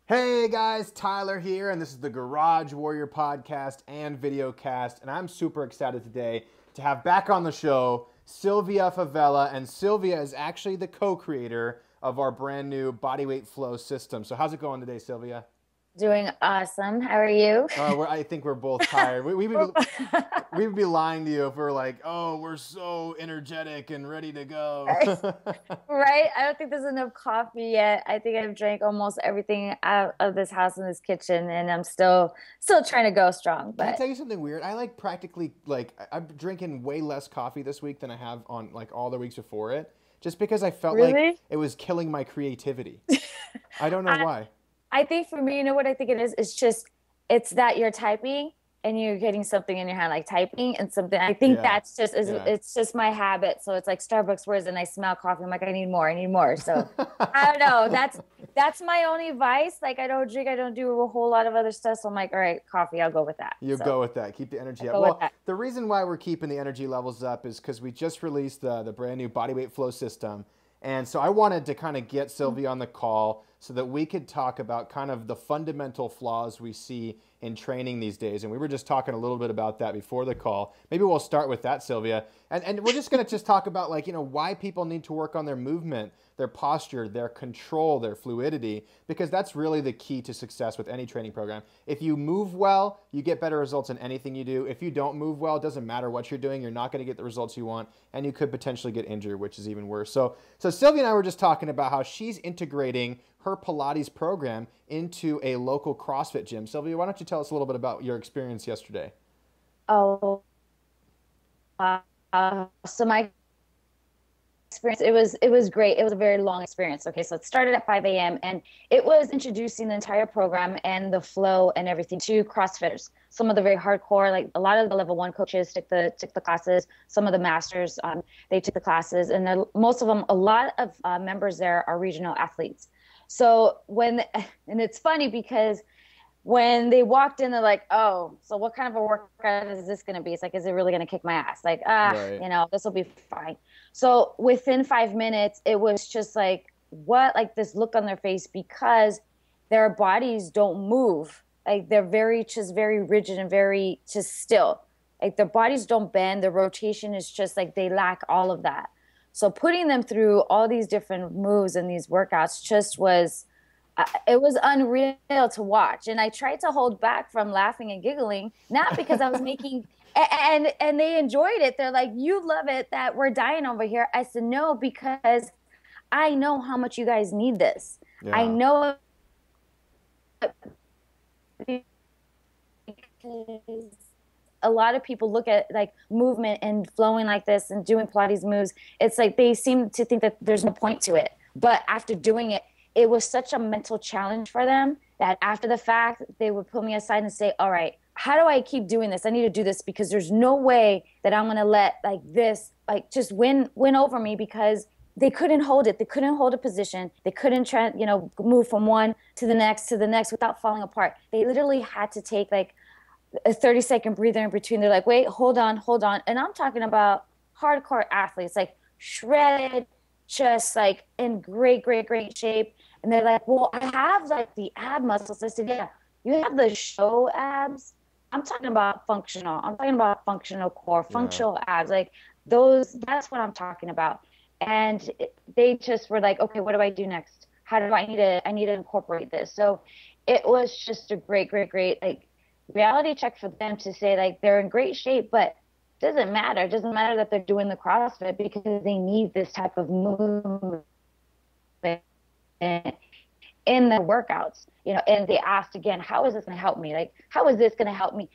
Hey guys, Tyler here, and this is the Garage Warrior podcast and video cast, and I'm super excited today to have back on the show Sylvia Favela, and Sylvia is actually the co-creator of our brand new bodyweight flow system. So how's it going today, Sylvia? Doing awesome. How are you? I think we're both tired. We would be lying to you if we were like, oh, we're so energetic and ready to go. Right? I don't think there's enough coffee yet. I think I've drank almost everything out of this house and this kitchen, and I'm still trying to go strong. Can I But tell you something weird? I like practically I'm drinking way less coffee this week than I have on like all the weeks before it, just because I felt like really, it was killing my creativity. I don't know I, why. I think for me, you know what I think it is? It's that you're typing and you're getting something in your hand, like typing and something. I think Yeah, yeah. it's just my habit. So it's like Starbucks, whereas and I smell coffee. I'm like, I need more. I need more. So I don't know. That's my only vice. Like I don't drink. I don't do a whole lot of other stuff. So I'm like, all right, coffee. I'll go with that. You So go with that. Keep the energy I'll up. go with Well, that. the reason why we're keeping the energy levels up is because we just released the brand new bodyweight flow system. And so I wanted to kind of get Sylvia on the call so that we could talk about kind of the fundamental flaws we see in training these days. And we were just talking a little bit about that before the call. Maybe we'll start with that, Sylvia. And we're just going to just talk about like, why people need to work on their movement, their posture, their control, their fluidity, because that's really the key to success with any training program. If you move well, you get better results in anything you do. If you don't move well, it doesn't matter what you're doing, you're not going to get the results you want, and you could potentially get injured, which is even worse. So Sylvia and I were just talking about how she's integrating her Pilates program into a local CrossFit gym. Sylvia, why don't you tell us a little bit about your experience yesterday? Oh, so my experience, it was great. It was a very long experience. Okay, so it started at 5 a.m. and it was introducing the entire program and the flow and everything to CrossFitters. Some of the very hardcore, like a lot of the level one coaches took the classes. Some of the masters, they took the classes, and most of them, a lot of members there are regional athletes. So and it's funny because when they walked in, they're like, oh, so what kind of a workout is this going to be? It's like, is it really going to kick my ass? Like, Right. this will be fine. So within 5 minutes, it was just like, what? Like this look on their face because their bodies don't move. Like they're just very rigid and very just still. Like their bodies don't bend. The rotation is just like they lack all of that. So putting them through all these different moves and these workouts just was it was unreal to watch. And I tried to hold back from laughing and giggling, not because I was making and they enjoyed it. They're like, you love it that we're dying over here. I said, no, because I know how much you guys need this. I Yeah. know a lot of people look at like movement and flowing like this and doing Pilates moves. It's like they seem to think that there's no point to it. But after doing it, it was such a mental challenge for them that after the fact, they would put me aside and say, all right, how do I keep doing this? I need to do this because there's no way that I'm going to let like this, like just win over me because they couldn't hold it. They couldn't hold a position. They couldn't try, move from one to the next without falling apart. They literally had to take like a 30-second breather in between. They're like, wait, hold on. And I'm talking about hardcore athletes, like shredded, just like in great, great, great shape. And they're like, well, I have like the ab muscles. I said, yeah, you have the show abs. I'm talking about functional. I'm talking about functional core, Yeah. functional abs. Like those, that's what I'm talking about. And they just were like, okay, what do I do next? How do I need to incorporate this? So it was just a great, great, great, like reality check for them to say like they're in great shape, but it doesn't matter. It doesn't matter that they're doing the CrossFit because they need this type of movement in their workouts, and they asked again, how is this going to help me? Like, how is this going to help me,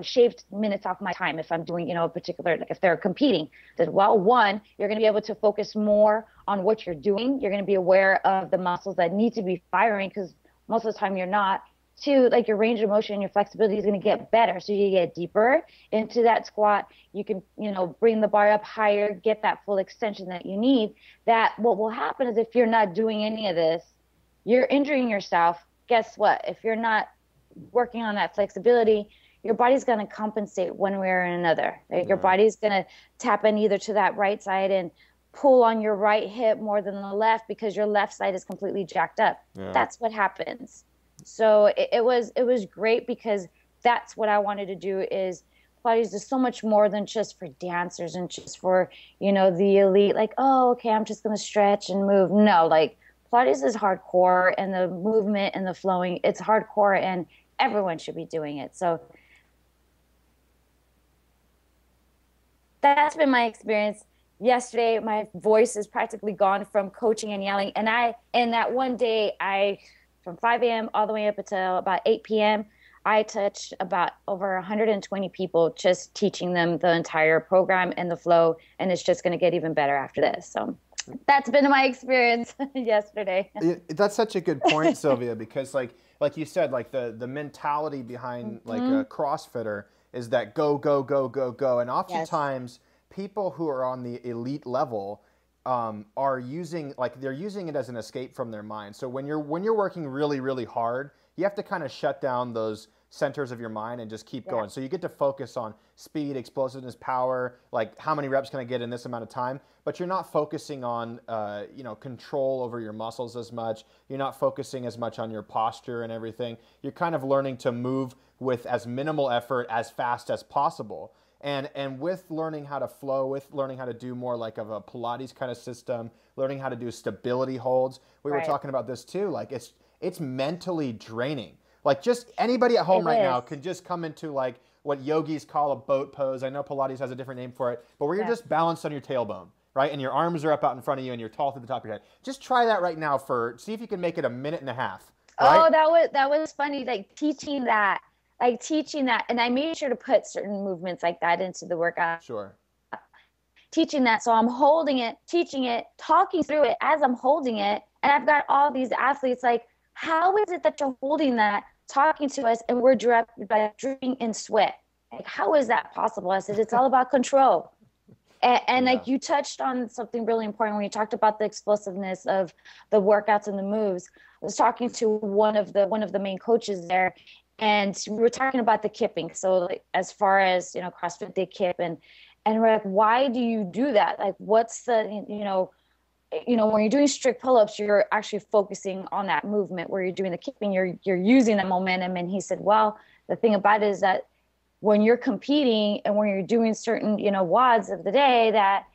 shave minutes off my time if I'm doing, a particular, like if they're competing. That, well, one, you're going to be able to focus more on what you're doing. You're going to be aware of the muscles that need to be firing because most of the time you're not. Two, like your range of motion and your flexibility is going to get better. So you get deeper into that squat. You can, bring the bar up higher, get that full extension that you need. That what will happen is if you're not doing any of this, you're injuring yourself. Guess what? If you're not working on that flexibility, your body's going to compensate one way or another. Like your Yeah. body's going to tap in either to that right side and pull on your right hip more than the left because your left side is completely jacked up. Yeah. That's what happens. So it was great because that's what I wanted to do. Is Pilates is so much more than just for dancers and just for, the elite. Like, oh, okay, I'm just going to stretch and move. No, like Pilates is hardcore, and the movement and the flowing, it's hardcore, and everyone should be doing it. So that's been my experience. Yesterday, my voice is practically gone from coaching and yelling. And that one day, from 5 a.m. all the way up until about 8 p.m., I touched about over 120 people, just teaching them the entire program and the flow. And it's just going to get even better after this. So that's been my experience yesterday. That's such a good point, Sylvia, because like you said, like the mentality behind like a CrossFitter is that go, go, go, go, go. And oftentimes people who are on the elite level are using it as an escape from their mind. So when you're working really, really hard, you have to kind of shut down those centers of your mind and just keep going. So you get to focus on speed, explosiveness, power, like how many reps can I get in this amount of time, but you're not focusing on, control over your muscles as much. You're not focusing as much on your posture and everything. You're kind of learning to move with as minimal effort as fast as possible. And with learning how to flow, with learning how to do more like of a Pilates kind of system, learning how to do stability holds, we were talking about this too, like it's mentally draining. Like just anybody at home right now can just come into like what yogis call a boat pose. I know Pilates has a different name for it, but where you're just balanced on your tailbone, right? And your arms are up out in front of you and you're tall to the top of your head. Just try that right now see if you can make it a minute and a half. Right? Oh, that was funny. Like teaching that. And I made sure to put certain movements like that into the workout. Sure. Teaching that. So I'm holding it, teaching it, talking through it as I'm holding it. And I've got all these athletes like, how is it that you're holding that, talking to us, and we're dripping in sweat? Like, how is that possible? I said, it's all about control. And like you touched on something really important when you talked about the explosiveness of the workouts and the moves. I was talking to one of the main coaches there, and we were talking about the kipping. So like, as far as, CrossFit, they kip, and we're like, why do you do that? Like, what's the, when you're doing strict pull-ups, you're actually focusing on that movement. Where you're doing the kipping, you're using the momentum. And he said, well, the thing about it is that when you're competing and when you're doing certain, WODs of the day, that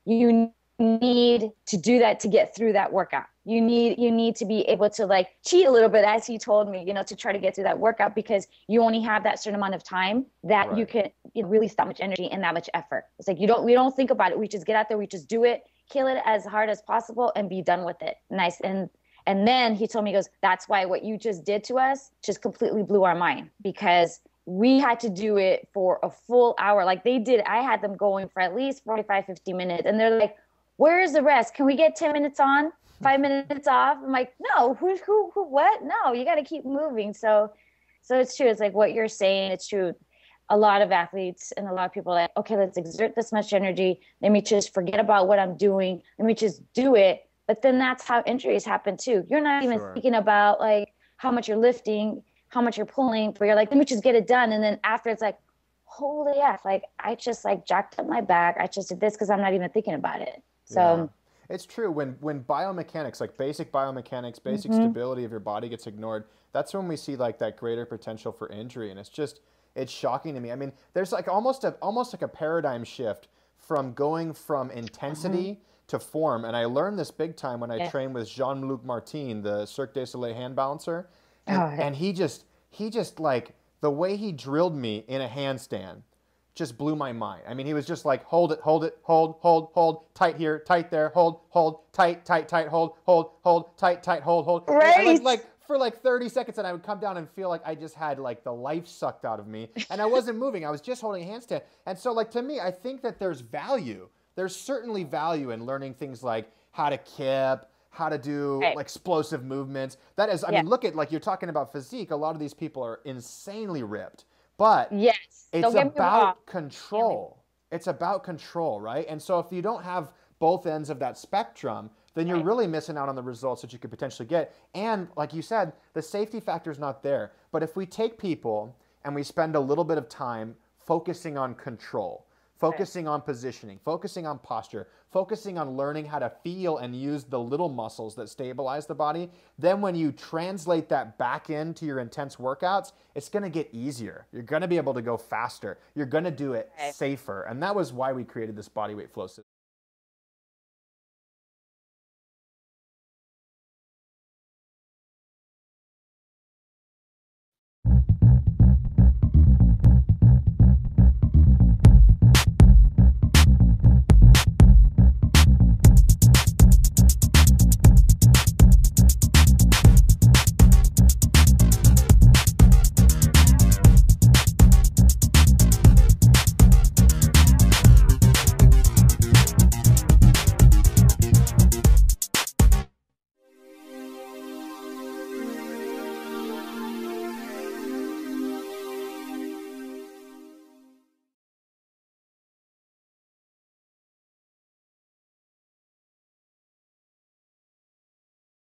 you need to do that to get through that workout. You need to be able to like cheat a little bit, as he told me, to try to get through that workout, because you only have that certain amount of time that you can release that much energy and that much effort. It's like we don't think about it. We just get out there, we just do it, kill it as hard as possible, and be done with it. Nice. And then he told me, he goes, that's why what you just did to us just completely blew our mind, because we had to do it for a full hour. Like they did, I had them going for at least 45, 50 minutes. And they're like, where's the rest? Can we get 10 minutes on, 5 minutes off? I'm like, no, who, what? No, you got to keep moving. So it's true. It's like what you're saying. It's true. A lot of athletes and a lot of people are like, okay, let's exert this much energy. Let me just forget about what I'm doing. Let me just do it. But then that's how injuries happen too. You're not even thinking about like how much you're lifting, how much you're pulling, but you're like, let me just get it done. And then after, it's like, holy F, like I just like jacked up my back. I just did this because I'm not even thinking about it. So it's true. When biomechanics, like basic biomechanics, basic stability of your body gets ignored, that's when we see like that greater potential for injury. And it's shocking to me. I mean, there's like almost like a paradigm shift from going from intensity to form. And I learned this big time when I trained with Jean-Luc Martin, the Cirque du Soleil hand balancer. And he just like the way he drilled me in a handstand just blew my mind. I mean, he was just like, hold it, tight here, tight there, hold, tight, hold, tight, hold. Right. Like for like 30 seconds, and I would come down and feel like I just had like the life sucked out of me, and I wasn't moving. I was just holding a handstand. And so like to me, I think that there's value. There's certainly value in learning things like how to kip, how to do like explosive movements. That is, I mean, look at like you're talking about physique. A lot of these people are insanely ripped. But it's about control. It's about control, right? And so if you don't have both ends of that spectrum, then you're really missing out on the results that you could potentially get. And like you said, the safety factor is not there. But if we take people and we spend a little bit of time focusing on control, focusing on positioning, focusing on posture, focusing on learning how to feel and use the little muscles that stabilize the body. Then when you translate that back into your intense workouts, it's going to get easier. You're going to be able to go faster. You're going to do it safer. And that was why we created this bodyweight flow system.